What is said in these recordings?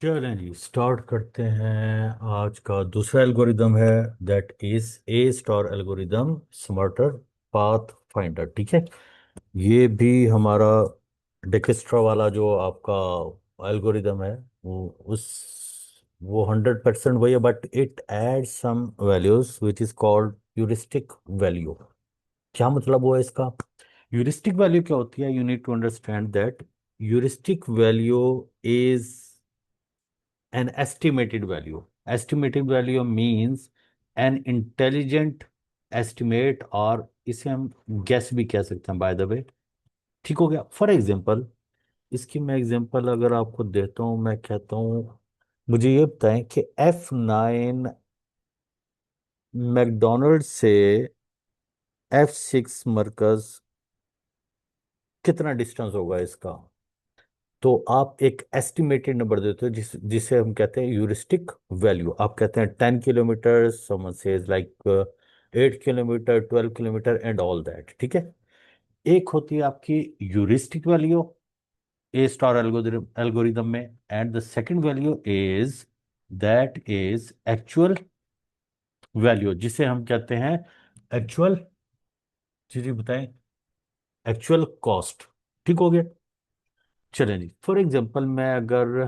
चलें जी, स्टार्ट करते हैं। आज का दूसरा एल्गोरिदम है, that is a star algorithm smarter path finder. ठीक है, ये भी हमारा डिकिस्ट्रा वाला जो आपका एल्गोरिदम है, वो 100% वही है, but it add some values which is called heuristic value. क्या मतलब हुआ इसका? ह्यूरिस्टिक वैल्यू क्या होती है? You need to understand that heuristic value is an estimated value. Estimated value means an intelligent estimate, और इसे हम guess भी कह सकते हैं, बाय द वे। ठीक हो गया। फॉर एग्जांपल, इसकी मैं एग्जांपल अगर आपको देता हूँ, मैं कहता हूँ मुझे ये बताएं कि F9 मैकडोनल्ड से F6 मरकज कितना डिस्टेंस होगा इसका। तो आप एक एस्टिमेटेड नंबर देते हो जिसे हम कहते हैं यूरिस्टिक वैल्यू। आप कहते हैं 10 kilometre, someone says like 8 kilometre, 12 kilometre and all that. ठीक है, एक होती है आपकी यूरिस्टिक वैल्यू ए स्टार एल्गोरिदम में, and the second value is that is actual value, जिसे हम कहते हैं एक्चुअल, जी जी बताएं, एक्चुअल कॉस्ट। ठीक हो गया। चलें जी, फॉर एग्जांपल मैं अगर,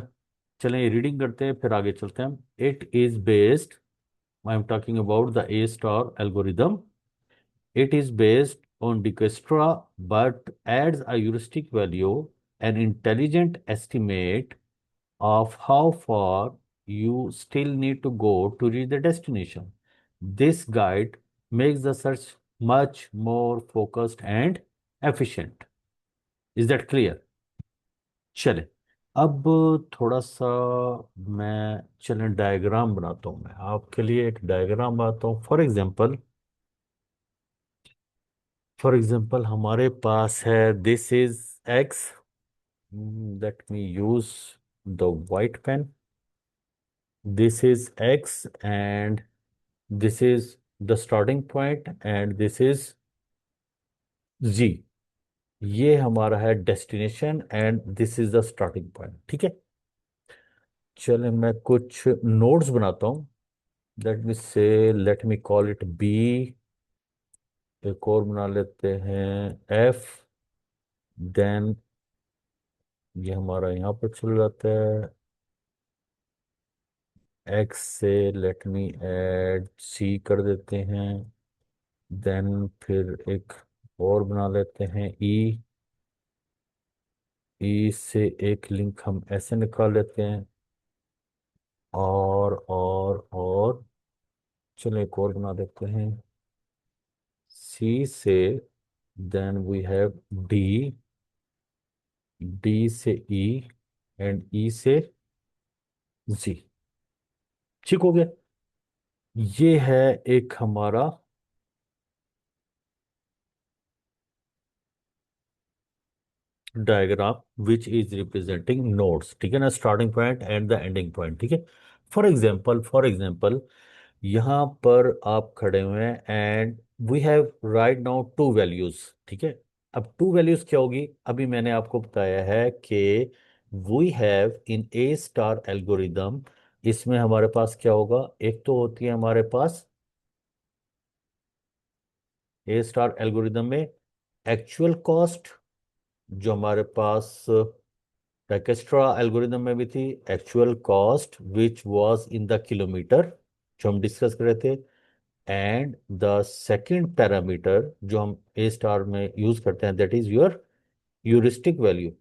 चलें रीडिंग करते हैं फिर आगे चलते हैं। It is based, I am talking about the A star algorithm. It is based on Dijkstra but adds a heuristic value, an intelligent estimate of how far you still need to go to reach the destination. This guide makes the search much more focused and efficient. Is that clear? चले, अब थोड़ा सा मैं, चलें diagram बनाता हूँ। मैं आपके लिए एक डायग्राम बनाता हूँ। फॉर एग्जांपल हमारे पास है, this is X, let me use the white pen. This is X and this is the starting point and this is G. ये हमारा है destination and this is the starting point. ठीक है, चले मैं कुछ नोट्स बनाता हूँ। Let me call it B. एक और बना लेते हैं एफ। देन ये हमारा यहाँ पर चल जाता है, एक्स से लेट मी ऐड सी कर देते हैं। देन फिर एक और बना लेते हैं ई। ई से एक लिंक हम ऐसे निकाल लेते हैं, और चलो एक और बना देते हैं, सी से then we have D, D से ई एंड ई से जी। ठीक हो गया। ये है एक हमारा diagram which is representing nodes. ठीक है ना, starting point and the ending point. ठीक है, फॉर एग्जांपल यहाँ पर आप खड़े हुए हैं and we have right now two values. ठीक है, अब टू वैल्यूज क्या होगी? अभी मैंने आपको बताया है कि we have in A star algorithm, इसमें हमारे पास क्या होगा? एक तो होती है हमारे पास ए स्टार एल्गोरिदम में एक्चुअल कॉस्ट, जो हमारे पास डाइकेस्ट्रा एल्गोरिदम में भी थी, actual cost which was in the kilometre, जो हम डिस्कस कर रहे थे। एंड द सेकंड पैरामीटर जो हम ए स्टार में यूज करते हैं, that is your heuristic value.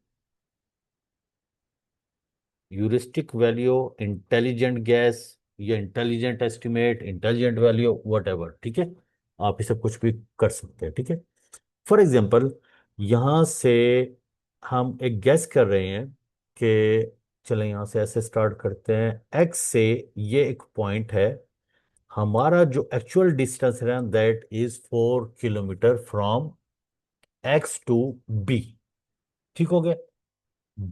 Heuristic value, intelligent guess या intelligent estimate, intelligent value, whatever. ठीक है, आप इसे कुछ भी कर सकते हैं। ठीक है, फॉर एग्जाम्पल यहां से हम एक गैस कर रहे हैं कि, चलें यहां से ऐसे स्टार्ट करते हैं, एक्स से ये एक पॉइंट है। हमारा जो एक्चुअल डिस्टेंस है that is 4 kilometre from X to B. ठीक हो गया।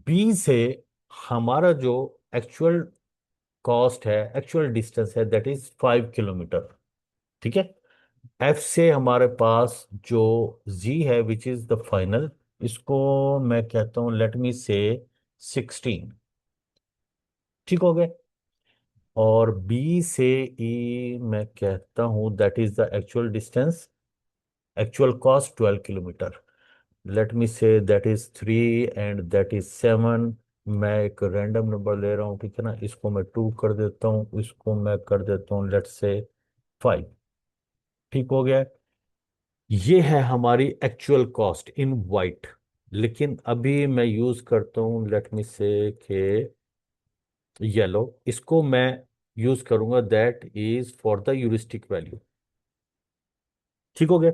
बी से हमारा जो एक्चुअल कॉस्ट है, एक्चुअल डिस्टेंस है, दैट इज 5 किलोमीटर। ठीक है, एफ से हमारे पास जो जी है विच इज द फाइनल, इसको मैं कहता हूं लेट मी से 16। ठीक हो गए। और बी से ई मैं कहता हूं that is the actual distance, actual cost 12 kilometre. Late me से that is 3 and that is 7। मैं एक रैंडम नंबर ले रहा हूँ, ठीक है ना, इसको मैं 2 कर देता हूँ, इसको मैं कर देता हूँ लेट से 5। ठीक हो गया। ये है हमारी एक्चुअल कॉस्ट इन वाइट। लेकिन अभी मैं यूज करता हूँ लेट मी से के येलो, इसको मैं यूज करूंगा that is for the heuristic value. ठीक हो गया।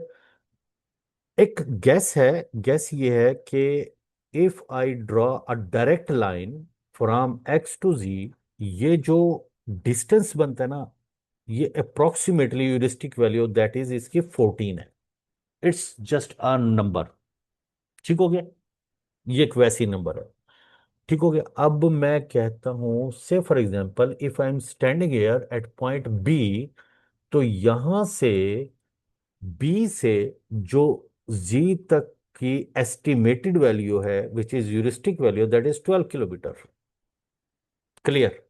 एक गैस है, गैस ये है कि if I draw a direct line from X to G, ये जो डिस्टेंस बनता है ना, ये approximately heuristic value that is इसकी 14 है। It's just a number. ठीक हो गया। ये एक वैसी नंबर है। ठीक हो गया। अब मैं कहता हूं say for example if I am standing here at point B, तो यहां से बी से जो जी तक की एस्टिमेटेड वैल्यू है which is heuristic value that is 12 kilometre. Clear.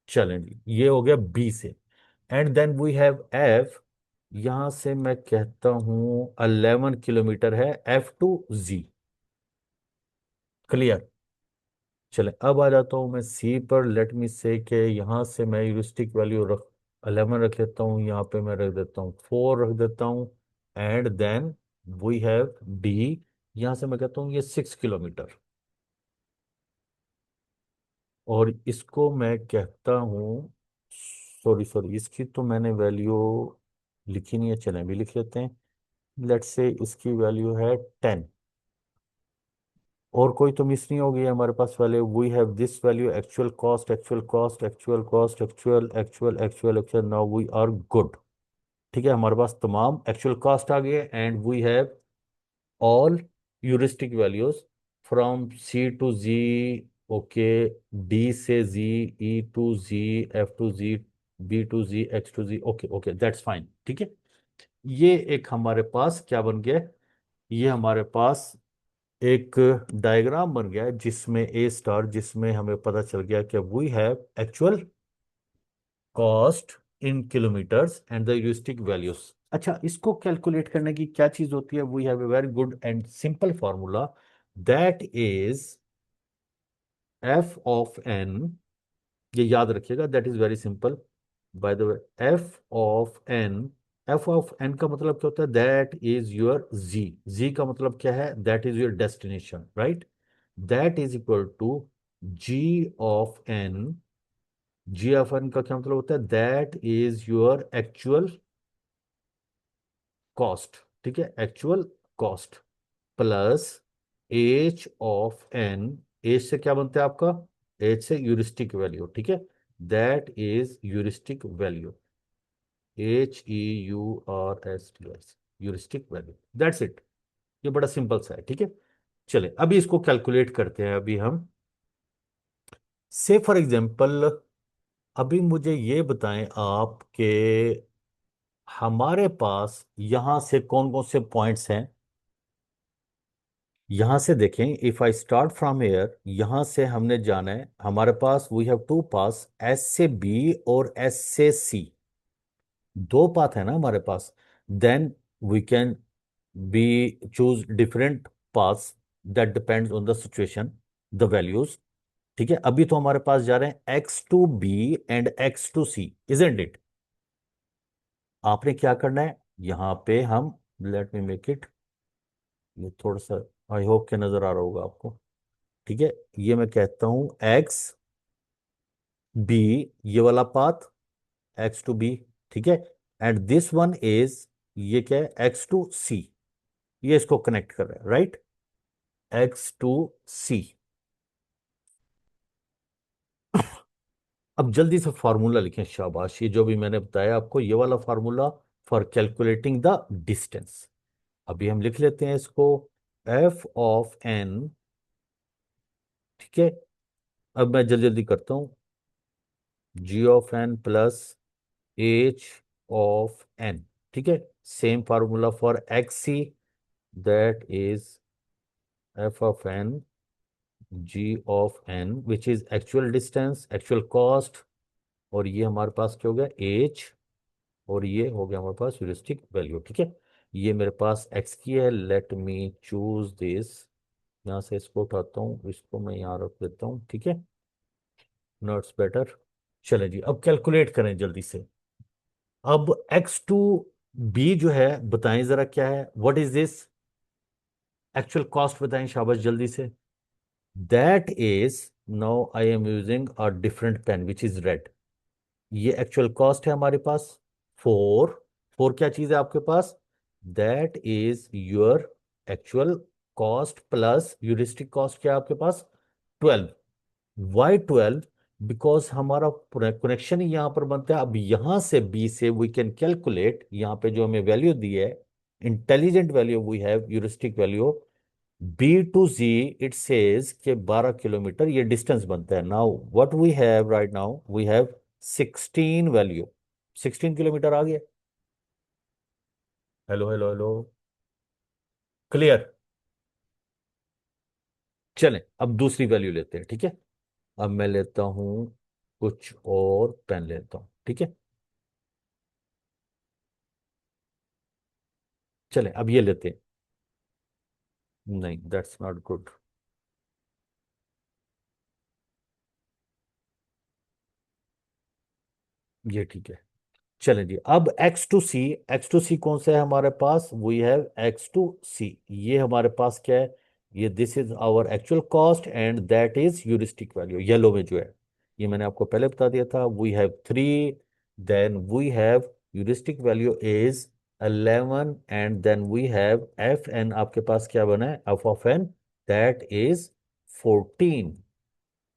चलें जी, ये हो गया बी से। And then we have F. यहां से मैं कहता हूं 11 किलोमीटर है एफ टू जी। क्लियर। चले अब आ जाता हूँ मैं सी पर। लेट मी से के यहाँ से मैं यूरिस्टिक वैल्यू रख 11 रख लेता हूँ, यहाँ पे मैं रख देता हूँ 4 रख देता हूँ। And then we have D. यहाँ से मैं कहता हूँ ये 6 किलोमीटर। और इसको मैं कहता हूँ, सॉरी सॉरी, इसकी तो मैंने वैल्यू लिखी नहीं है, चलें भी लिख लेते हैं। लेट से इसकी वैल्यू है 10। और कोई तो मिस नहीं होगी हमारे पास value. We have this value actual cost, actual cost, actual cost, actual actual actual actual. Now we are good. ठीक है, हमारे पास तमाम एक्चुअल कॉस्ट आ गए and we have all heuristic values from C to G. Okay. D से G, E to G, F to G, B to G, X to G. Okay okay that's fine. ठीक है। ये एक हमारे पास क्या बन गया, ये हमारे पास एक डायग्राम बन गया है जिसमें ए स्टार, जिसमें हमें पता चल गया कि we have actual cost in kilometres and the heuristic values. अच्छा, इसको कैलकुलेट करने की क्या चीज होती है? We have a very good and simple formula that is F of N. ये याद रखिएगा, that is very simple by the way. F of N, F of N का मतलब क्या होता है? That is your G. G का मतलब क्या है? That is your destination, right? That is equal to G of N. G of N का क्या मतलब होता है? That is your actual cost. ठीक है, actual cost plus H of N. H से क्या बनता है आपका? एच से यूरिस्टिक वैल्यू। ठीक है, that is heuristic value. H E U R S T S, heuristic value. That's it. ये बड़ा सिंपल सा है। ठीक है। चले अभी इसको कैलकुलेट करते हैं अभी हम। से फॉर एग्जांपल अभी मुझे ये बताएं आप कि हमारे पास यहां से कौन कौन से पॉइंट्स हैं। यहां से देखें, if I start from here, यहां से हमने जाना है, हमारे पास we have two paths, S से बी और एस से सी। दो पाथ है ना हमारे पास। Then we can be choose different paths, that depends on the situation, the values. ठीक है, अभी तो हमारे पास जा रहे हैं X to B and X to C, isn't it? आपने क्या करना है यहां पे, हम लेट मी मेक इट, ये थोड़ा सा आई होप के नजर आ रहा होगा आपको। ठीक है, ये मैं कहता हूं एक्स बी, ये वाला पाथ एक्स टू बी। ठीक है, एंड दिस वन इज, ये क्या है? X to C. ये इसको कनेक्ट कर रहा है, राइट? एक्स टू सी। अब जल्दी से फॉर्मूला लिखें, शाबाश। ये जो भी मैंने बताया आपको, ये वाला formula for calculating the distance, अभी हम लिख लेते हैं इसको। F of N. ठीक है, अब मैं जल्दी जल्दी करता हूं। G of N plus H of N. ठीक है, same formula for X C, that is F of N G of N which is actual distance, actual cost, और ये हमारे पास क्या हो गया, एज, और ये हो गया हमारे पास ह्यूरिस्टिक वैल्यू। ठीक है, ये मेरे पास एक्स की है, लेट मी चूज दिस। यहाँ से इसको उठाता हूँ, इसको मैं यहाँ रख देता हूँ। ठीक है, नोट्स बेटर। चले जी, अब कैलकुलेट करें जल्दी से। अब एक्स टू बी जो है, बताएं जरा क्या है, what is this, actual cost बताएं शाबाश जल्दी से। That is, now I am using a different pen which is red. ये एक्चुअल कॉस्ट है हमारे पास, फोर। फोर क्या चीज है आपके पास, that is your actual cost plus heuristic cost क्या है आपके पास, 12। वाई 12, बिकॉज हमारा कनेक्शन ही यहां पर बनता है। अब यहां से बी से वी कैन कैलकुलेट, यहाँ पे जो हमें वैल्यू दी है, intelligent value we have, heuristic value B to G, it says के 12 किलोमीटर ये डिस्टेंस बनता है। Now what we have right now, we have 16 value, 16 kilometre आ गया। Hello hello hello, clear. चलें अब दूसरी वैल्यू लेते हैं। ठीक है, अब मैं लेता हूं कुछ और पेन लेता हूं। ठीक है, चलें अब ये लेते हैं। नहीं, दैट्स नॉट गुड। ये ठीक है। चलें जी, अब X to C, X to C कौन सा है हमारे पास, we have X to C, ये हमारे पास क्या है, ये this is our actual cost and that is heuristic value, yellow में जो है। ये मैंने आपको पहले बता दिया था, we have three, then we have heuristic value is 11, and then we have F N, आपके पास क्या बना है, F of N, that is 14।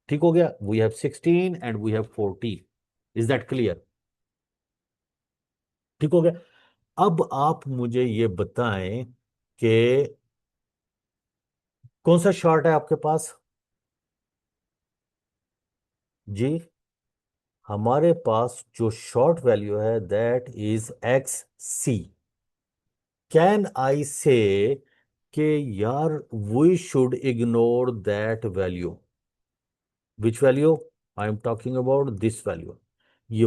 ठीक हो गया, we have 16 and we have 14। Is that clear, ठीक हो गया। अब आप मुझे ये बताएं कि कौन सा शॉर्ट है आपके पास जी। हमारे पास जो शॉर्ट वैल्यू है that is X C. Can I say कि यार we should ignore that value, which value, I am talking about this value, ये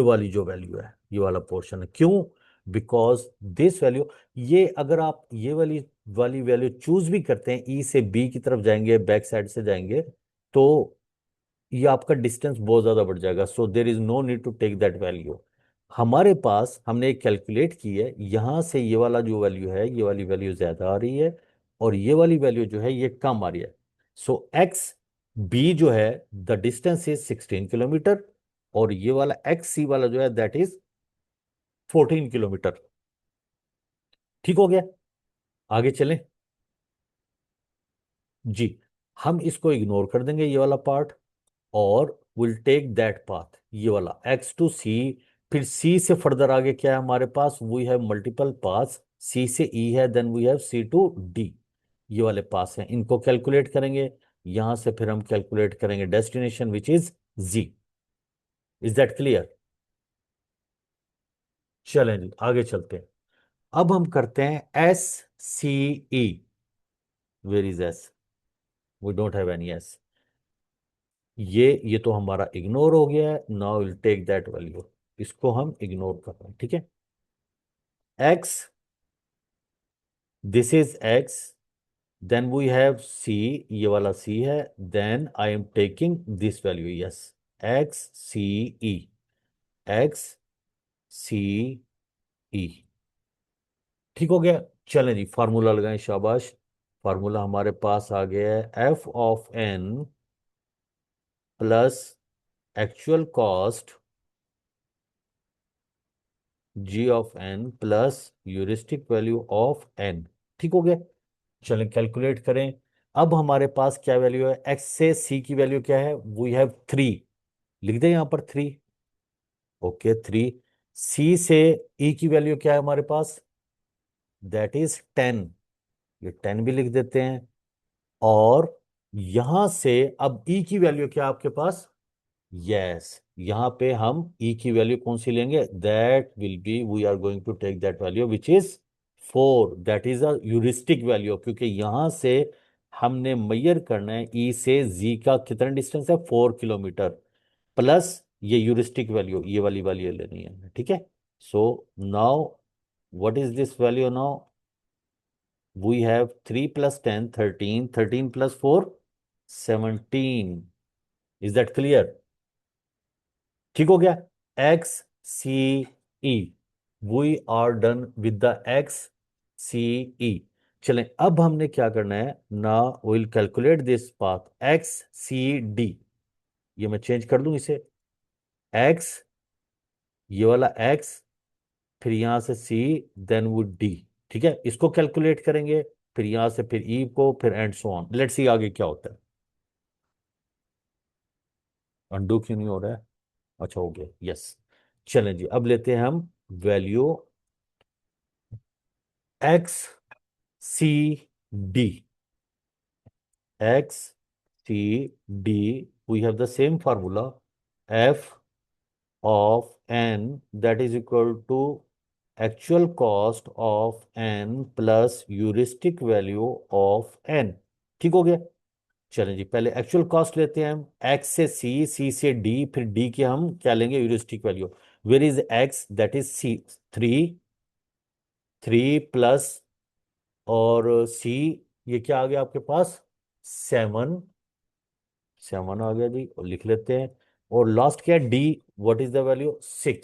वाली जो वैल्यू है, ये वाला पोर्शन है। क्यों, बिकॉज दिस वैल्यू, ये अगर आप ये वाली वाली वैल्यू चूज भी करते हैं, ई से बी की तरफ जाएंगे, बैक साइड से जाएंगे, तो ये आपका डिस्टेंस बहुत ज्यादा बढ़ जाएगा। So there is no need to take that value. हमारे पास हमने एक कैलकुलेट की है, यहां से ये वाला जो वैल्यू है, ये वाली वैल्यू ज्यादा आ रही है, और ये वाली वैल्यू जो है ये कम आ रही है। सो एक्स बी जो है, द डिस्टेंस इज 16 किलोमीटर, और ये वाला एक्स सी वाला जो है दैट इज 14 किलोमीटर। ठीक हो गया, आगे चलें जी। हम इसको इग्नोर कर देंगे ये वाला पार्ट, और विल टेक दैट पाथ, ये वाला एक्स टू सी। फिर सी से फर्दर आगे क्या है हमारे पास, we have multiple paths, C से ई है, then we have C to D, ये वाले पास हैं, इनको कैलकुलेट करेंगे। यहां से फिर हम कैलकुलेट करेंगे destination which is G. Is that clear, चलें जी आगे चलते हैं। अब हम करते हैं S C E, where is S, we don't have any S. ये तो हमारा इग्नोर हो गया है, now will take that value, इसको हम इग्नोर कर रहे हैं। ठीक है, X, this is X, then we have C, ये वाला सी है, then I am taking this value, yes, x C E, X C ई। ठीक हो गया, चलें जी फार्मूला लगाएं शाबाश। फार्मूला हमारे पास आ गया है, F of N plus actual cost G of N plus heuristic value of N. ठीक हो गया, चलें कैलकुलेट करें। अब हमारे पास क्या वैल्यू है, एक्स से सी की वैल्यू क्या है, वी हैव थ्री, लिख दें यहां पर थ्री, ओके थ्री। सी से ई की वैल्यू क्या है हमारे पास, दैट इज 10, ये 10 भी लिख देते हैं। और यहां से अब ई की वैल्यू क्या है आपके पास, यस, यहां पे हम ई की वैल्यू कौन सी लेंगे, that will be, we are going to take that value which is 4, that is a heuristic value, क्योंकि यहां से हमने मैयर करना है ई से जी का कितना डिस्टेंस है, 4 किलोमीटर, प्लस ये यूरिस्टिक वैल्यू, ये वाली वैल्यू लेनी है, ठीक है। So now what is this value now, we have 3 + 10 13, 13 + 4 17। Is that clear? ठीक हो गया। X C E, we are done with the X C E. चलें, अब हमने क्या करना है ना, will calculate this path X C D. ये मैं चेंज कर दूं इसे, एक्स, ये वाला एक्स, फिर यहां से सी, देन वो डी, ठीक है। इसको कैलकुलेट करेंगे, फिर यहां से फिर ई को, फिर and so on. Let's see आगे क्या होता है। अंडू क्यों नहीं हो रहा है? अच्छा, हो गया, यस। चलें जी, अब लेते हैं हम value X C D, X C D, we have the same formula, f of n, that is equal to actual cost of n plus heuristic value of n। ठीक हो गया। चलें जी, पहले एक्चुअल कॉस्ट लेते हैं हम, x से c, c से d, फिर d के हम क्या लेंगे, heuristic value. Where is x, that is c, 3 plus, और c, ये क्या आ गया आपके पास, 7, 7 आ गया जी, और लिख लेते हैं। और लास्ट क्या है, D, what is the value, 6,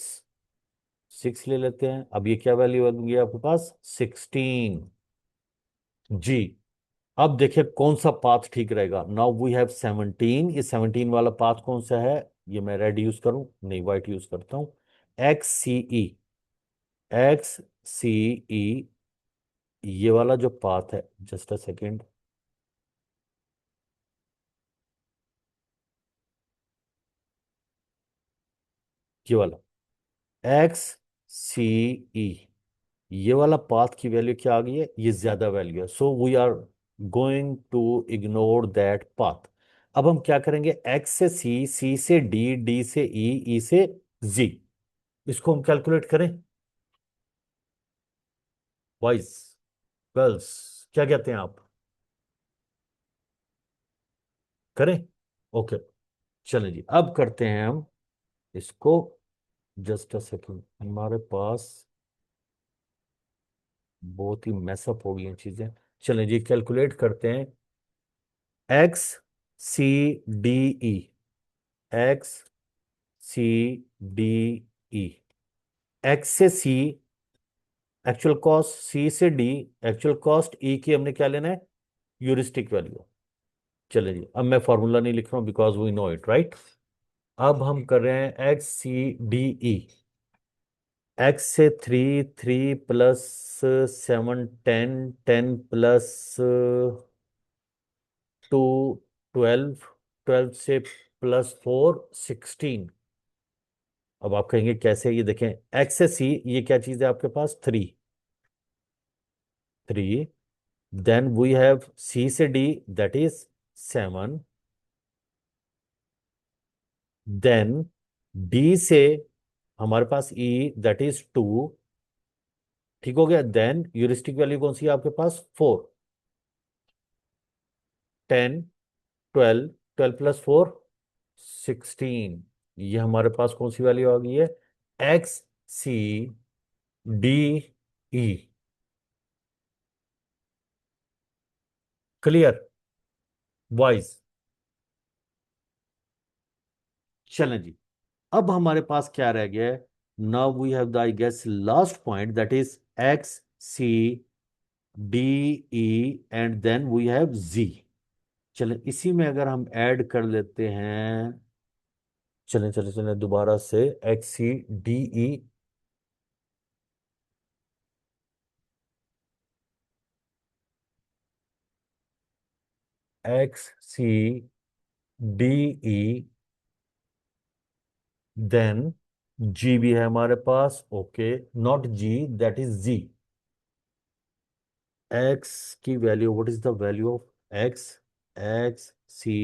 6 ले लेते हैं। अब ये क्या वैल्यू बन गया आपके पास, 16 जी। अब देखिए कौन सा पाथ ठीक रहेगा। नाउ वी हैव 17, ये 17 वाला पाथ कौन सा है, ये मैं रेड यूज करूं, नहीं वाइट यूज करता हूं। एक्स सी ई, एक्स सी ई, ये वाला जो पाथ है, जस्ट अ सेकेंड, ये वाला एक्स सी ई, ये वाला पाथ की वैल्यू क्या आ गई है, ये ज्यादा वैल्यू है, so we are going to ignore that path. अब हम क्या करेंगे, एक्स से सी, सी से डी, डी से ई, ई से जी, इसको हम कैलकुलेट करें। बॉयज, गर्ल्स, क्या कहते हैं आप, करें? ओके, चलें जी, अब करते हैं हम इसको। जस्ट अ सेकेंड, हमारे पास बहुत ही मैसअप हो गई हैं चीजें। चलें जी, कैलकुलेट करते हैं। X C D E, X C D E, X से सी एक्चुअल कॉस्ट, सी से डी एक्चुअल कॉस्ट, ई की हमने क्या लेना है, यूरिस्टिक वैल्यू। चलिए जी, अब मैं फॉर्मूला नहीं लिख रहा हूं because we know it, right. अब हम कर रहे हैं X C D E, X से 3, 3 प्लस 7 10, 10 प्लस 2 12, 12 से +4 16। अब आप कहेंगे कैसे, ये देखें, एक्स से सी, ये क्या चीज है आपके पास, 3, 3, देन वी हैव सी से D, that is 7, then D से हमारे पास ई, दैट इज 2, ठीक हो गया। देन यूरिस्टिक वैल्यू कौन सी है आपके पास, 4, 10, 12, 12 + 4 16, ये हमारे पास कौन सी वैल्यू आ गई है, X C D E. Clear boys? चलें जी, अब हमारे पास क्या रह गया है, now we have the I guess last point, that is X C D E, and then we have G. चलें, इसी में अगर हम ऐड कर लेते हैं, चलें चलें चलें दोबारा से, X C D E, X C D E, then G भी है हमारे पास, okay, not G, that is G. X की value, what is the value of X, X C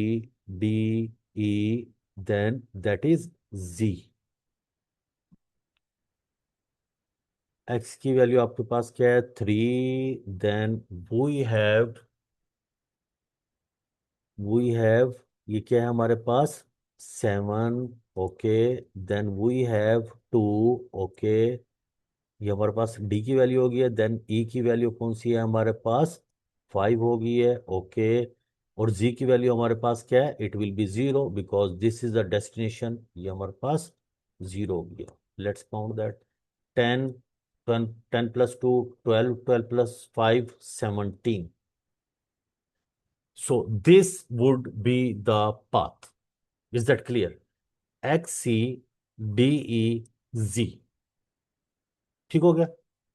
D E, then that is G. X की value आपके पास क्या है, 3, then we have we have, ये क्या है हमारे पास, 7, okay. Then we have 2, okay. ये हमारे पास डी की वैल्यू होगी है। देन ई की वैल्यू कौन सी है हमारे पास, 5 हो गई है, ओके। और जी की वैल्यू हमारे पास क्या है, it will be 0 because this is the destination, ये हमारे पास 0 हो गया। Let's count that. 10, 10 + 2 12, 12 + 5 17। So this would be the path. Is that clear? X C D E Z. ठीक हो गया।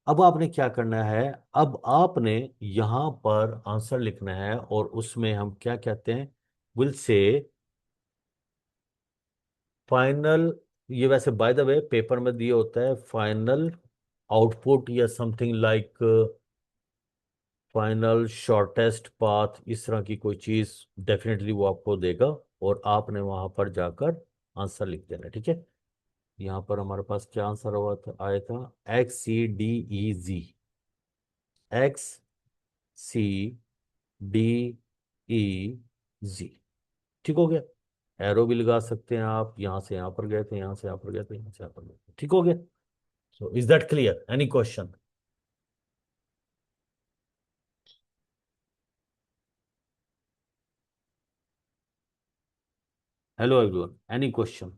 अब आपने क्या करना है, अब आपने यहां पर आंसर लिखना है और उसमें हम क्या कहते हैं, विल से फाइनल। ये वैसे बाय द वे पेपर में दिया होता है फाइनल आउटपुट या something like final shortest path, इस तरह की कोई चीज डेफिनेटली वो आपको देगा और आपने वहां पर जाकर आंसर लिख देना, ठीक है। यहाँ पर हमारे पास क्या आंसर हुआ था, आया था XCDEZ, XCDEZ। ठीक हो गया। एरो भी लगा सकते हैं आप, यहां से यहां पर गए थे, यहां से यहां पर गए थे, यहां से यहां पर गए थे, ठीक हो गया। So is that clear, any question? Hello everyone, any question?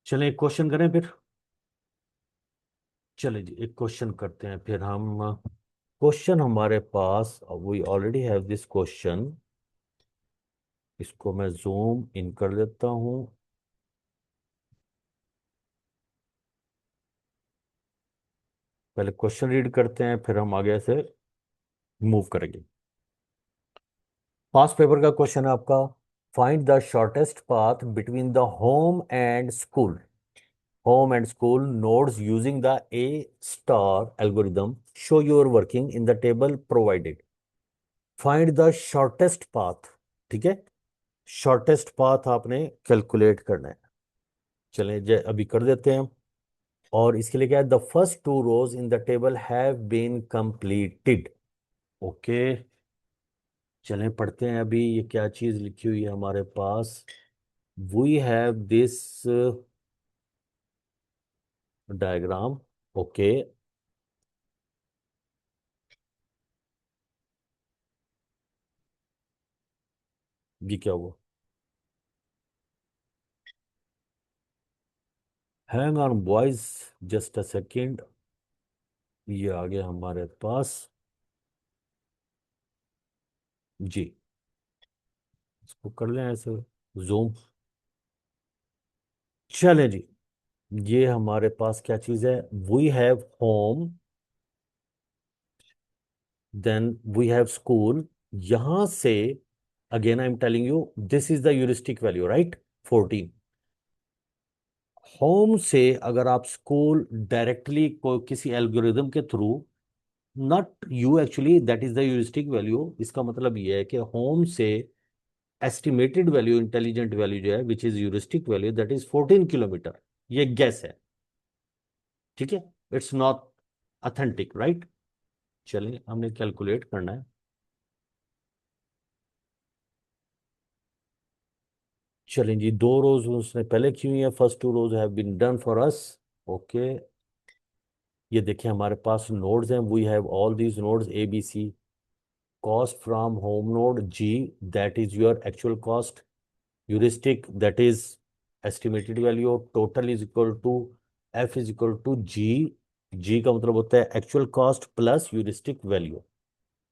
चलें एक क्वेश्चन करें फिर। चलिए जी एक क्वेश्चन करते हैं फिर हम। क्वेश्चन हमारे पास, we already have this question. इसको मैं जूम इन कर देता हूँ। पहले क्वेश्चन रीड करते हैं फिर हम आगे से मूव करेंगे। पास्ट पेपर का क्वेश्चन है आपका, find the shortest path between the home and school. Home and school nodes using the A star algorithm show your working in the table provided. Find the shortest path, ठीक है। Shortest path आपने calculate करना है। चलें जे अभी कर देते हैं। और इसके लिए क्या है, the first 2 rows in the table have been completed, okay. चलें पढ़ते हैं अभी ये क्या चीज लिखी हुई है हमारे पास। We have this diagram, okay. ये क्या हुआ, hang on boys, just a second. ये आ गया हमारे पास जी। इसको कर लें ऐसे जूम। चले जी, ये हमारे पास क्या चीज है, we have home, then we have school. यहां से again I am telling you this is the heuristic value, right, 14। Home से अगर आप स्कूल डायरेक्टली को किसी एल्गोरिदम के through, not you actually, that is the heuristic value. इसका मतलब ये है कि होम से एस्टिमेटेड वैल्यू, इंटेलिजेंट वैल्यू जो है which is heuristic value, that is 14 kilometre. ये गैस है, ठीक है। It's not authentic, right. चलिए हमने कैलकुलेट करना है। चलें जी, 2 रोज उसने पहले की हुई है, first 2 rows have been done for us, okay. ये देखिए हमारे पास नोड्स हैं, we have all these nodes A B C. Cost from home node G, that is your actual cost. Heuristic that is estimated value. Total is equal to F is equal to G. G का मतलब होता है actual cost plus heuristic value.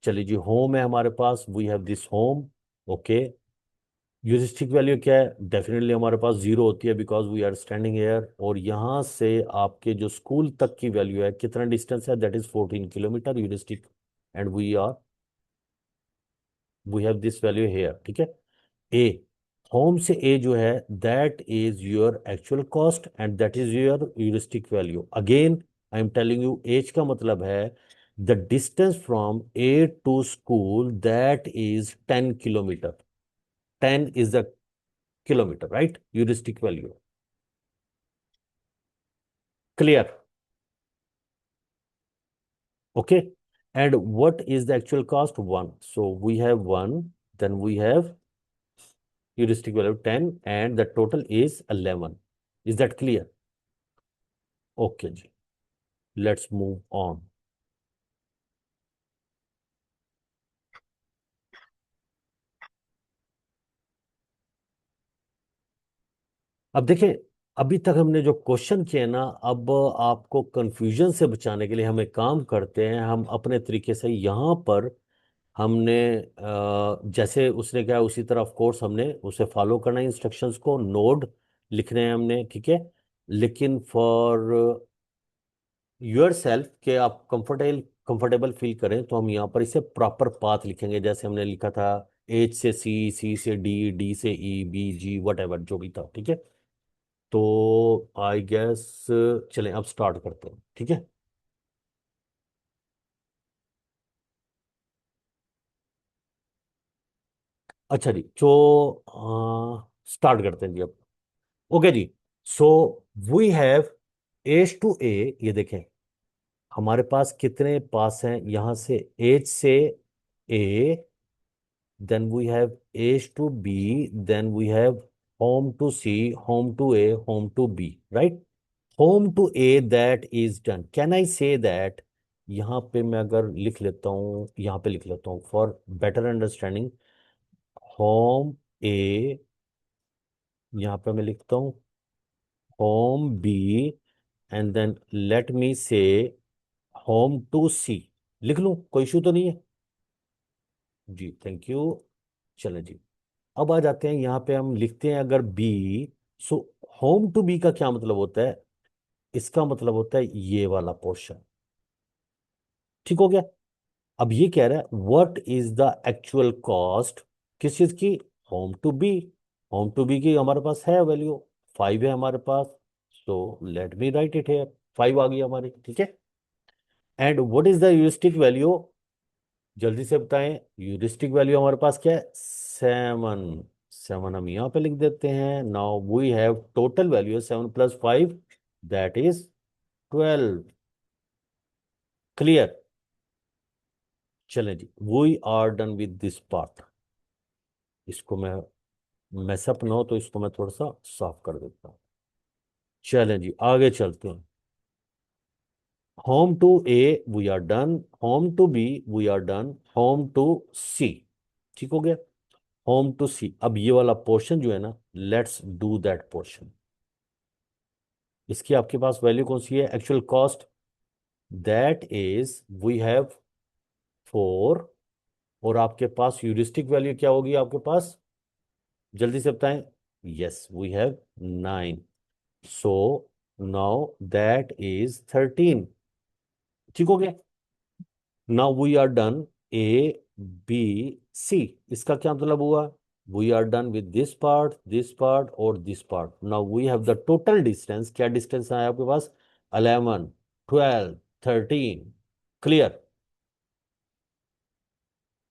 चलिए जी, home है हमारे पास, we have this home, okay. Heuristic value क्या है, डेफिनेटली हमारे पास 0 होती है because we are standing here. और यहाँ से आपके जो स्कूल तक की वैल्यू है, कितना डिस्टेंस है, that is 14 kilometre heuristic. And we have this value here, ठीक है। ए, होम से ए जो है that is your actual cost and that is your heuristic value. Again I am telling you edge का मतलब है the distance from A to school, that is 10 kilometre. 10 is the kilometre, right, heuristic value. Clear? Okay. And what is the actual cost? 1. So we have 1. then we have heuristic value 10 and the total is 11. Is that clear? Okay जी, let's move on. अब देखें, अभी तक हमने जो question किए ना, अब आपको कंफ्यूजन से बचाने के लिए हम एक काम करते हैं, हम अपने तरीके से यहाँ पर हमने जैसे उसने कहा उसी तरह ऑफ कोर्स हमने उसे फॉलो करना है, इंस्ट्रक्शंस को, नोड लिखने हैं हमने, ठीक है। लेकिन फॉर योर सेल्फ के आप कंफर्टेबल कंफर्टेबल फील करें तो हम यहाँ पर इसे प्रॉपर पाथ लिखेंगे, जैसे हमने लिखा था एच से सी, सी से डी, डी से ई, बी जी वट एवर जो भी था, ठीक है। तो आई गेस चलें अब स्टार्ट करते हैं, ठीक है। अच्छा जी, तो स्टार्ट करते हैं जी अब। ओके जी, so we have H to A, ये देखें हमारे पास कितने पास हैं, यहां से एच से A, then we have H to B, then we have home to C, home to A, home to B, right. Home to A that is done, can I say that, यहां पे मैं अगर लिख लेता हूं, यहां पे लिख लेता हूं for better understanding, home A, यहां पे मैं लिखता हूं home B, and then let me say home to सी, लिख लूं, कोई इशू तो नहीं है जी, थैंक यू। चलें जी, अब आ जाते हैं यहाँ पे, हम लिखते हैं अगर B, so home to B का क्या मतलब होता है, इसका मतलब होता है ये वाला पोर्शन, ठीक हो गया। अब ये कह रहा है what is the actual cost, किस चीज की, home to B, home to B की हमारे पास है वैल्यू 5 है हमारे पास, so let me write it here, 5 आ गई हमारी, ठीक है। And what is the heuristic value, जल्दी से बताएं, यूरिस्टिक वैल्यू हमारे पास क्या है, 7, 7 हम यहाँ पे लिख देते हैं। Now we have total value 7 + 5 that is 12, clear. चलें जी, we are done with this part, इसको मैं मैसअप ना हो तो इसको मैं थोड़ा सा साफ कर देता हूँ। चलें जी, आगे चलते हैं। Home to A we are done, home to B we are done, home to C, ठीक हो गया। होम टू सी, अब ये वाला पोर्शन जो है ना, लेट्स डू दैट पोर्शन। इसकी आपके पास वैल्यू कौन सी है, actual cost, that is we have 4, और आपके पास ह्यूरिस्टिक वैल्यू क्या होगी आपके पास, जल्दी से बताएं, yes we have 9, so now that is 13, ठीक हो गया। Now we are done A B C, इसका क्या मतलब हुआ, we are done with this part और this part. Now we have the total distance, क्या डिस्टेंस आया आपके पास, 11, 12, 13, क्लियर।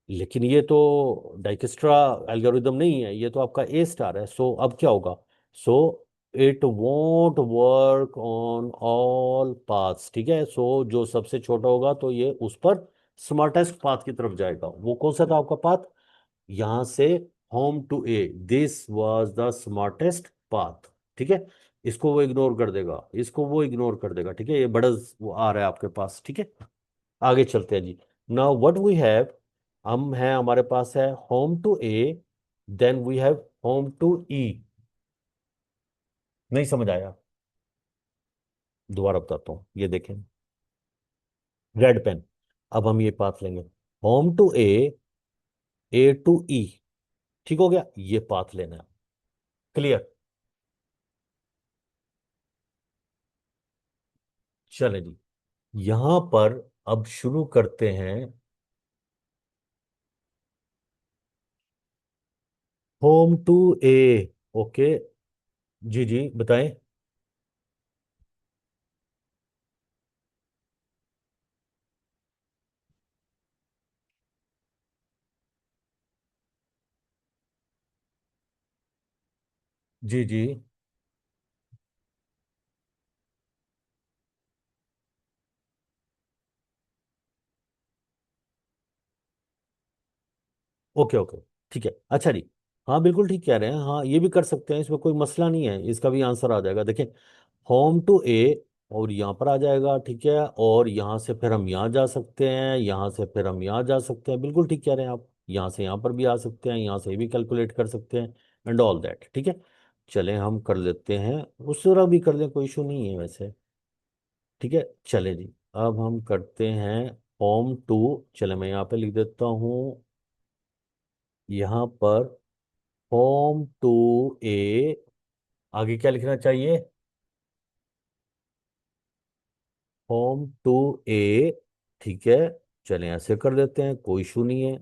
लेकिन ये तो डाइकेस्ट्रा एल्गोरिदम नहीं है, ये तो आपका ए स्टार है, सो अब क्या होगा, so it won't work on all paths, ठीक है। सो जो सबसे छोटा होगा तो ये उस पर स्मार्टेस्ट पाथ की तरफ जाएगा, वो कौन सा था आपका पाथ, यहां से home to A, this was the smartest path, ठीक है। इसको वो इग्नोर कर देगा, इसको वो इग्नोर कर देगा, ठीक है, ये बड़ा वो आ रहा है आपके पास, ठीक है। आगे चलते हैं जी। नाउ व्हाट वी हैव, हम है हमारे पास है home to A, then we have home to E, नहीं समझ आया, दोबारा बताता हूं, ये देखें रेड पेन, अब हम ये पाथ लेंगे, होम टू ए टू ई, ठीक हो गया, ये पाथ लेना है, क्लियर। चले जी, यहां पर अब शुरू करते हैं, होम टू ए, ओके, जी जी बताएं, जी जी, ओके ओके, ठीक है, अच्छा जी। हाँ बिल्कुल ठीक कह रहे हैं, हाँ ये भी कर सकते हैं, इसमें कोई मसला नहीं है, इसका भी आंसर आ जाएगा। देखिए, होम टू ए, और यहाँ पर आ जाएगा, ठीक है, और यहाँ से फिर हम यहाँ जा सकते हैं, यहाँ से फिर हम यहाँ जा सकते हैं, बिल्कुल ठीक कह रहे हैं आप। यहाँ से यहाँ पर भी आ सकते हैं, यहाँ से भी कैलकुलेट कर सकते हैं, एंड ऑल दैट, ठीक है। चलें हम कर लेते हैं, उस तरह भी कर लें, कोई इशू नहीं है वैसे। ठीक है, चले जी। अब हम करते हैं होम टू, चले मैं यहाँ पे लिख देता हूँ, यहाँ पर होम टू ए, आगे क्या लिखना चाहिए, होम टू ए, ठीक है। चलें ऐसे कर देते हैं, कोई इशू नहीं है।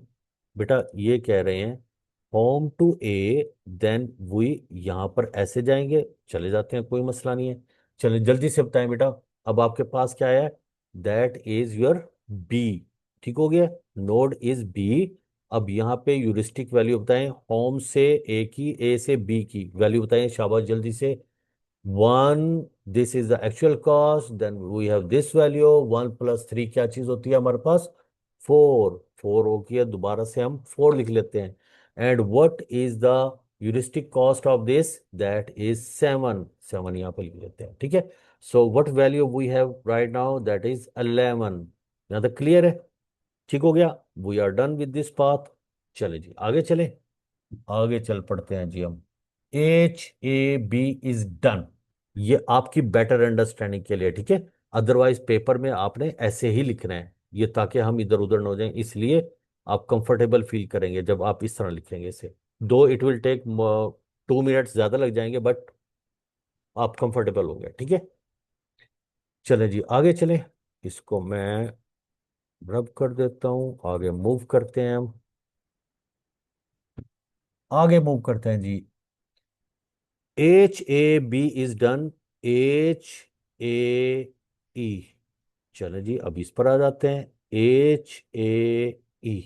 बेटा ये कह रहे हैं home to A, then we, यहाँ पर ऐसे जाएंगे, चले जाते हैं, कोई मसला नहीं है। चलें जल्दी से बताएं बेटा, अब आपके पास क्या है, दैट इज योर बी, ठीक हो गया, नोड इज बी। अब यहाँ पे यूरिस्टिक वैल्यू बताएं, होम से ए की, ए से बी की वैल्यू बताएं, शाबाश जल्दी से। 1, this is the actual cost, then we have this value, 1 + 3 क्या चीज होती है हमारे पास, 4 हो गया, दोबारा से हम 4 लिख लेते हैं। And what is the heuristic cost of this, that is 7 यहाँ पे लिख लेते हैं, ठीक है। So what value we have right now, that is 11। यहाँ तक क्लियर है, ठीक हो गया, we are done with this path. चले जी आगे चले, आगे चल पड़ते हैं जी हम। HAB इज डन, ये आपकी बेटर अंडरस्टैंडिंग के लिए, ठीक है। अदरवाइज पेपर में आपने ऐसे ही लिखना है, ये ताकि हम इधर उधर न हो जाएं, इसलिए आप कंफर्टेबल फील करेंगे जब आप इस तरह लिखेंगे इसे। दो इट विल टेक 2 मिनट्स ज्यादा लग जाएंगे, बट आप कंफर्टेबल हो गए, ठीक है। चलें जी आगे चलें, इसको मैं रब कर देता हूँ, आगे मूव करते हैं हम, आगे मूव करते हैं जी। HAB इज डन, HAE, चलो जी अब इस पर आ जाते हैं, HAE,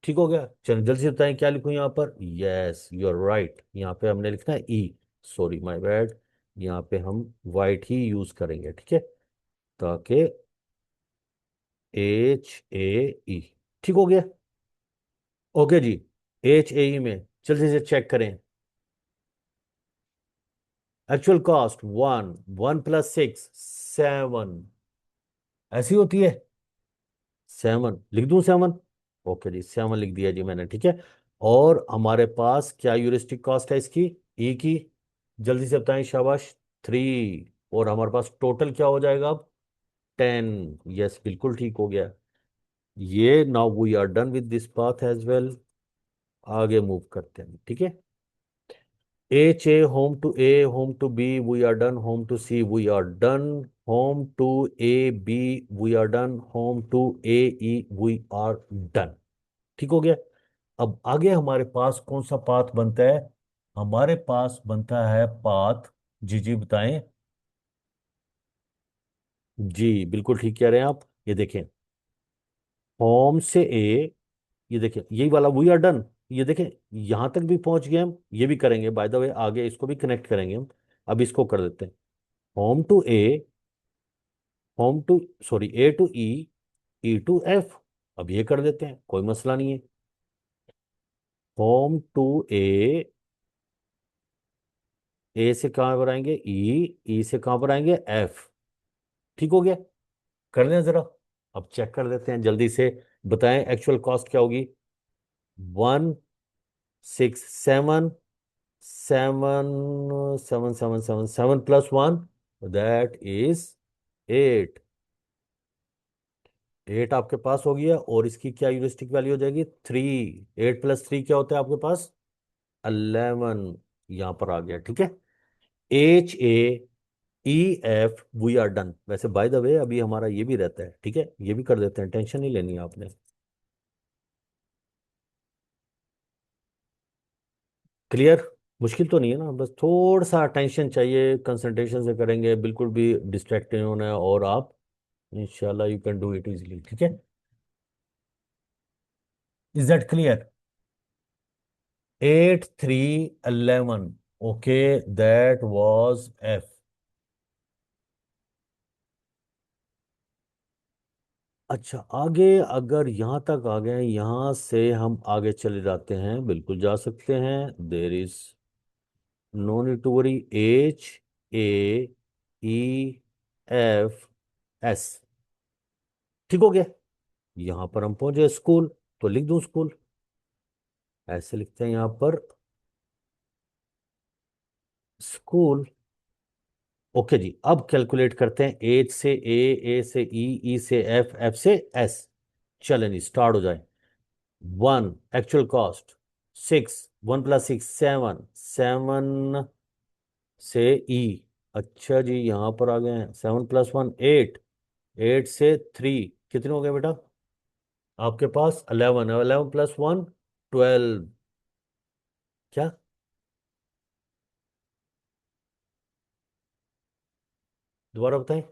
ठीक हो गया। चलो जल्दी से बताएं क्या लिखूं यहाँ पर, यस यू आर राइट, यहाँ पे हमने लिखना है ई, सॉरी माय बैड, यहाँ पे हम वाइट ही यूज करेंगे, ठीक है, ताकि HAE, ठीक हो गया। ओके जी, HAE में जल्दी से चेक करें, एक्चुअल कॉस्ट 1, 1 + 6, 7, ऐसी होती है, 7 लिख दूं, 7, ओके जी 7 लिख दिया जी मैंने, ठीक है। और हमारे पास क्या यूरिस्टिक कॉस्ट है इसकी, ई की, जल्दी से बताएं, शाबाश, 3, और हमारे पास टोटल क्या हो जाएगा अब, 10, यस बिल्कुल ठीक हो गया। ये now we are done with this path as well, आगे मूव करते हैं, ठीक है। HA, home to A, home to B we are done, home to C we are done, home to AB we are done, home to AE we are done, ठीक हो गया। अब आगे हमारे पास कौन सा पाथ बनता है, हमारे पास बनता है पाथ, जी जी बताएं, जी बिल्कुल ठीक कह रहे हैं आप। ये देखें, होम से ए, ये देखें यही वाला वी आर डन, ये देखें यहां तक भी पहुंच गए हम, ये भी करेंगे बाय द वे, आगे इसको भी कनेक्ट करेंगे हम। अब इसको कर देते हैं, home to A, home to, sorry A to E, E to F, अब ये कर देते हैं, कोई मसला नहीं है। होम टू ए, ए से कहाँ पर आएंगे ई, ई से कहाँ पर आएंगे F, ठीक हो गया, कर लें जरा, अब चेक कर देते हैं जल्दी से, बताएं एक्चुअल कॉस्ट क्या होगी, 1, 6, 7, 7 दैट इज 8, 8 आपके पास हो गया, और इसकी क्या यूरिस्टिक वैल्यू हो जाएगी, 3, 8 + 3 क्या होता है आपके पास, 11, यहां पर आ गया, ठीक है। HAEF वी आर डन, वैसे बाय द वे अभी हमारा ये भी रहता है, ठीक है, ये भी कर देते हैं, टेंशन नहीं लेनी है आपने। क्लियर, मुश्किल तो नहीं है ना, बस थोड़ा सा टेंशन चाहिए, कंसंट्रेशन से करेंगे, बिल्कुल भी डिस्ट्रैक्ट नहीं होना है, और आप इंशाल्लाह you can do it easily, ठीक है। Is that clear, 8, 3, 11, okay, that was F। अच्छा, आगे अगर यहाँ तक आ गए, यहाँ से हम आगे चले जाते हैं, बिल्कुल जा सकते हैं। There is no need to worry. H, A, E, F, S. ठीक हो गया। यहाँ पर हम पहुंचे स्कूल, तो लिख दूं स्कूल। ऐसे लिखते हैं यहाँ पर स्कूल। ओके जी, अब कैलकुलेट करते हैं। एच से ए से ई से एफ से एस। चलें जी, स्टार्ट हो जाए। One actual cost, six, one plus six seven, seven से ई। अच्छा जी, यहां पर आ गए हैं। Seven plus one eight, eight से थ्री, कितने हो गए बेटा आपके पास? 11, 11 प्लस 1 12। क्या? दोबारा बताएं।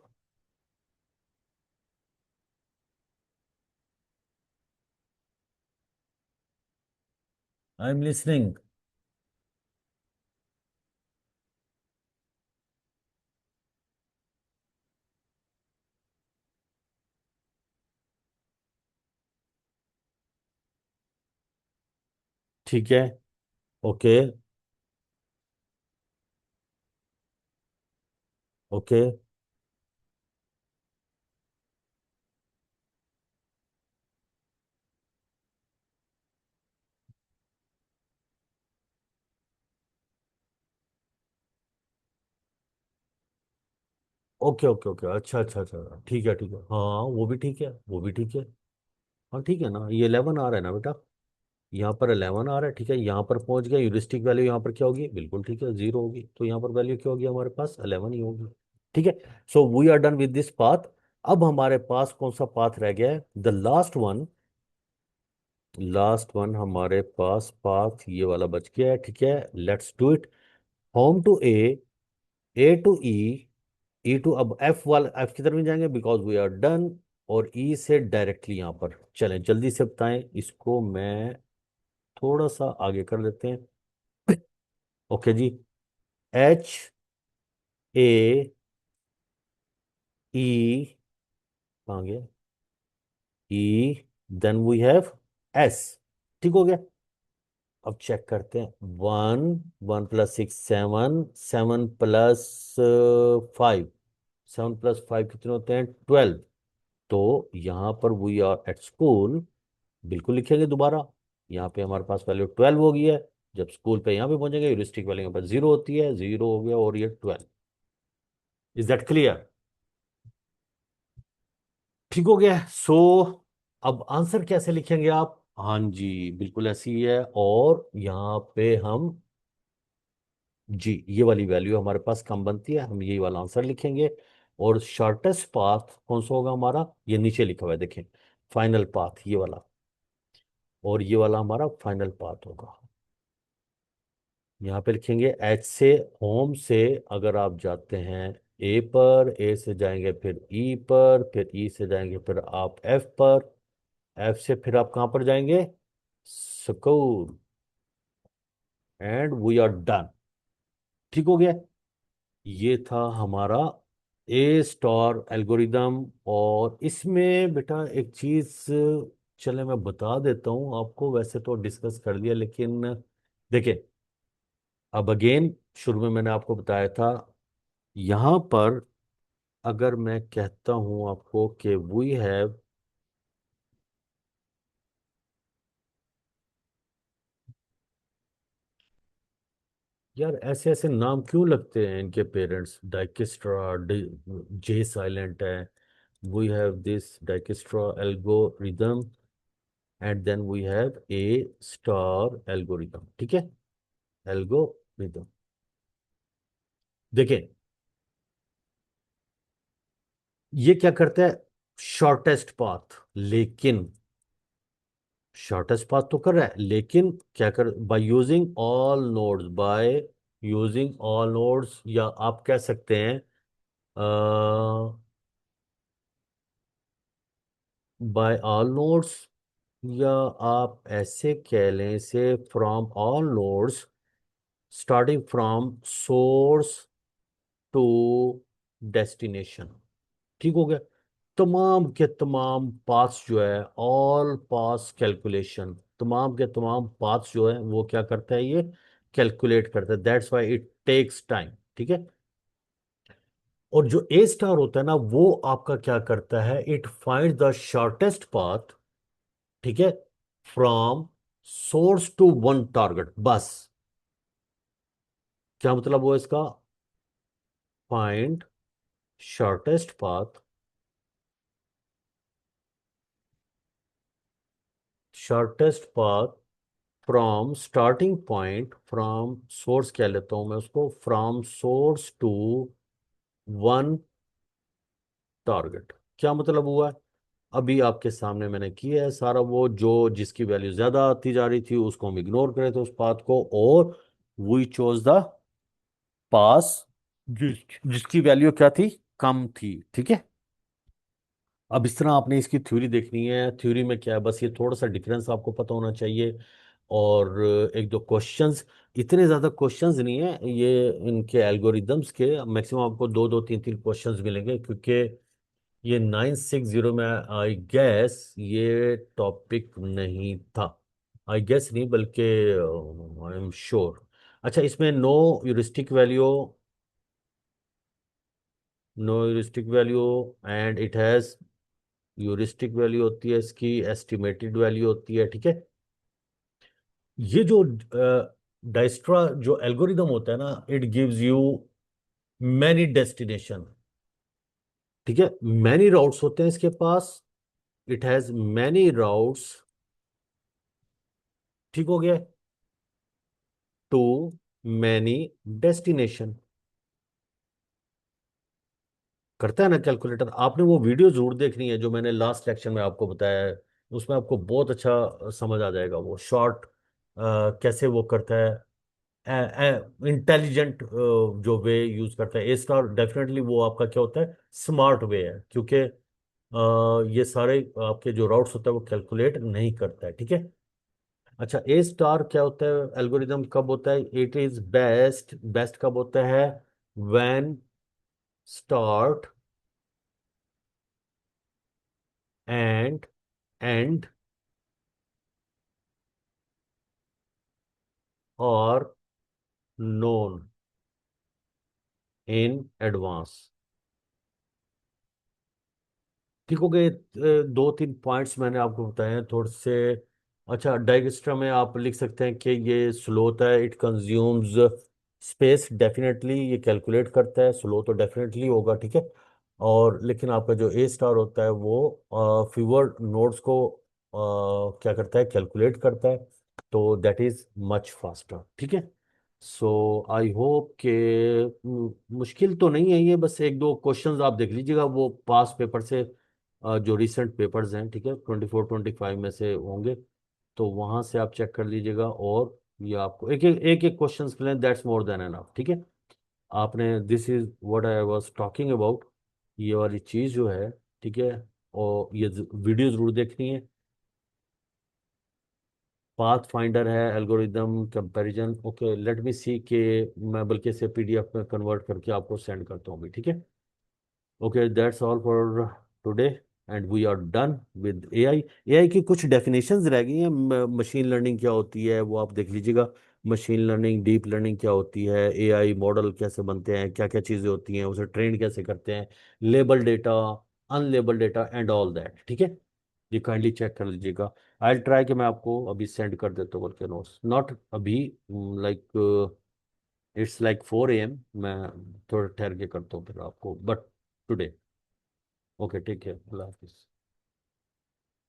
I am listening. ठीक है। Okay. Okay. Okay okay okay, अच्छा अच्छा अच्छा, ठीक है ठीक है, हाँ वो भी ठीक है, वो भी ठीक है। हाँ ठीक है ना, ये 11 आ रहा है ना बेटा? यहाँ पर 11 आ रहा है, ठीक है। यहाँ पर पहुंच गया, यूरिस्टिक वैल्यू यहाँ पर क्या होगी? बिल्कुल ठीक है, जीरो होगी। तो यहाँ पर वैल्यू क्या होगी हमारे पास? 11 ही होगी। ठीक है। So we are done with this path. अब हमारे पास कौन सा पाथ रह गया है? The last one. Last one हमारे पास पाथ ये वाला बच गया है, ठीक है। Let's do it. Home to A to E to, अब एफ वाला, एफ की तरफ नहीं जाएंगे बिकॉज वी आर डन। और ई से डायरेक्टली यहाँ पर चलें, जल्दी से बताएं इसको। मैं थोड़ा सा आगे कर लेते हैं। Okay ji. एच, ए, ई, कहाँ गया? ई, देन वी हैव एस। ठीक हो गया। अब चेक करते हैं। One, one plus six seven, seven plus five, seven plus five कितने होते हैं? 12। तो यहाँ पर वी आर एट स्कूल, बिल्कुल लिखेंगे दोबारा। यहाँ पे हमारे पास वैल्यू 12 हो गई है। जब स्कूल पे यहाँ पे पहुंचेंगे, ह्यूरिस्टिक वैल्यू यहाँ पर जीरो होती है, जीरो हो गया और ये 12। Is that clear? ठीक हो गया। सो अब आंसर कैसे लिखेंगे आप? हाँ जी, बिल्कुल ऐसी ही है। और यहाँ पे हम, जी ये वाली वैल्यू हमारे पास कम बनती है, हम यही वाला आंसर लिखेंगे। और शॉर्टेस्ट पाथ कौन सा होगा हमारा? ये नीचे लिखा हुआ है देखें, फाइनल पाथ ये वाला। और ये वाला हमारा फाइनल पाथ होगा। यहाँ पे लिखेंगे एच से, होम से अगर आप जाते हैं ए पर, ए से जाएंगे फिर ई पर, फिर ई से जाएंगे फिर आप एफ पर, एफ से फिर आप कहाँ पर जाएंगे? School. And we are done. ठीक हो गया। ये था हमारा ए स्टार एल्गोरिदम। और इसमें बेटा एक चीज, चले मैं बता देता हूँ आपको। वैसे तो डिस्कस कर लिया, लेकिन देखिए, अब अगेन शुरू में मैंने आपको बताया था, यहाँ पर अगर मैं कहता हूँ आपको कि वी हैव, यार ऐसे ऐसे नाम क्यों लगते हैं इनके पेरेंट्स? डाइकेस्ट्रा, जे साइलेंट है। We have this Dijkstra algorithm and then we have A star algorithm, ठीक है। एल्गोरिदम, देखें ये क्या करता है? शॉर्टेस्ट पाथ, लेकिन शॉर्टेस्ट पाथ तो कर रहा है, लेकिन क्या कर, by using all nodes, by using all nodes, या आप कह सकते हैं बाय ऑल नोड्स, या आप ऐसे कह लें say from all nodes starting from source to destination. ठीक हो गया। तमाम के तमाम पाथ्स जो है, ऑल पास कैलकुलेशन, तमाम के तमाम पाथ्स जो है वो क्या करता है, ये कैलकुलेट करता है। That's why it takes time, ठीक है। और जो ए स्टार होता है ना, वो आपका क्या करता है, it find the shortest path, ठीक है, from source to one target, बस। क्या मतलब हुआ इसका, find shortest path, shortest path from starting point, from source कह लेता हूं मैं उसको, from source to one target. क्या मतलब हुआ, अभी आपके सामने मैंने किया है सारा, वो जो जिसकी वैल्यू ज्यादा आती जा रही थी उसको हम इग्नोर करे थे उस पाथ को, और वी चोज द पास जिसकी वैल्यू क्या थी, कम थी, ठीक है। अब इस तरह आपने इसकी थ्योरी देखनी है। थ्योरी में क्या है, बस ये थोड़ा सा डिफरेंस आपको पता होना चाहिए। और एक दो क्वेश्चंस, इतने ज़्यादा क्वेश्चंस नहीं है ये इनके एल्गोरिदम्स के, मैक्सिमम आपको दो दो तीन तीन क्वेश्चंस मिलेंगे, क्योंकि ये 960 में आई गैस ये टॉपिक नहीं था। आई गैस नहीं, बल्कि आई एम श्योर। अच्छा, इसमें no heuristic value, no heuristic value, and it has, heuristic value होती है इसकी, एस्टिमेटेड वैल्यू होती है, ठीक है। ये जो डाइस्ट्रा जो एल्गोरिदम होता है ना, it gives you many destination, ठीक है, मैनी राउट्स होते हैं इसके पास, इट हैज मैनी राउट्स, ठीक हो गया, टू मैनी डेस्टिनेशन। करता है ना कैलकुलेटर। आपने वो वीडियो जरूर देखनी है जो मैंने लास्ट लेक्चर में आपको बताया है, उसमें आपको बहुत अच्छा समझ आ जाएगा वो शॉर्ट कैसे वो करता है, इंटेलिजेंट जो वे यूज करता है। ए स्टार डेफिनेटली वो आपका क्या होता है, स्मार्ट वे है, क्योंकि ये सारे आपके जो राउट्स होता है वो कैलकुलेट नहीं करता है, ठीक है। अच्छा, ए स्टार क्या होता है, एल्गोरिदम कब होता है, इट इज बेस्ट, बेस्ट कब होता है, व्हेन स्टार्ट एंड एंड और नोन इन एडवांस। ठीक हो गए, दो तीन पॉइंट्स मैंने आपको बताए हैं थोड़े से। अच्छा, डाइजेस्टर में आप लिख सकते हैं कि ये स्लो होता है, इट कंज्यूम्स स्पेस, डेफिनेटली ये कैलकुलेट करता है, स्लो तो डेफिनेटली होगा, ठीक है। और लेकिन आपका जो ए स्टार होता है वो फीवर नोड्स को क्या करता है, कैलकुलेट करता है, तो दैट इज मच फास्टर, ठीक है। सो आई होप के मुश्किल तो नहीं है ये, बस एक दो क्वेश्चंस आप देख लीजिएगा वो पास पेपर से, जो रिसेंट पेपर्स हैं, ठीक है, 24 25 में से होंगे, तो वहां से आप चेक कर लीजिएगा। और ये आपको एक एक क्वेश्चंस के लिए, दैट्स मोर देन एनफ, ठीक है। आपने, this is what I was talking about, ये वाली चीज जो है, ठीक है। और ये वीडियो जरूर देखनी है। पाथ फाइंडर है, algorithm comparison, okay, let me see के मैं बल्कि इसे पीडीएफ में कन्वर्ट करके आपको सेंड करता हूँ अभी, ठीक है। Okay, that's all for today, and we are done with AI. AI की कुछ डेफिनेशंस रह गई हैं, मशीन लर्निंग क्या होती है वो आप देख लीजिएगा, मशीन लर्निंग, डीप लर्निंग क्या होती है, एआई मॉडल कैसे बनते हैं, क्या क्या चीज़ें होती हैं, उसे ट्रेन कैसे करते हैं, label data, unlabel data and all that, ठीक है। ये काइंडली चेक कर लीजिएगा। आई ट्राई कि मैं आपको अभी सेंड कर देता हूँ बल्कि नोट्स, नॉट अभी, लाइक इट्स लाइक 4 AM, मैं थोड़ा ठहर के करता हूँ फिर आपको, बट टुडे। ओके, ठीक है, अल्लाह हाफिज।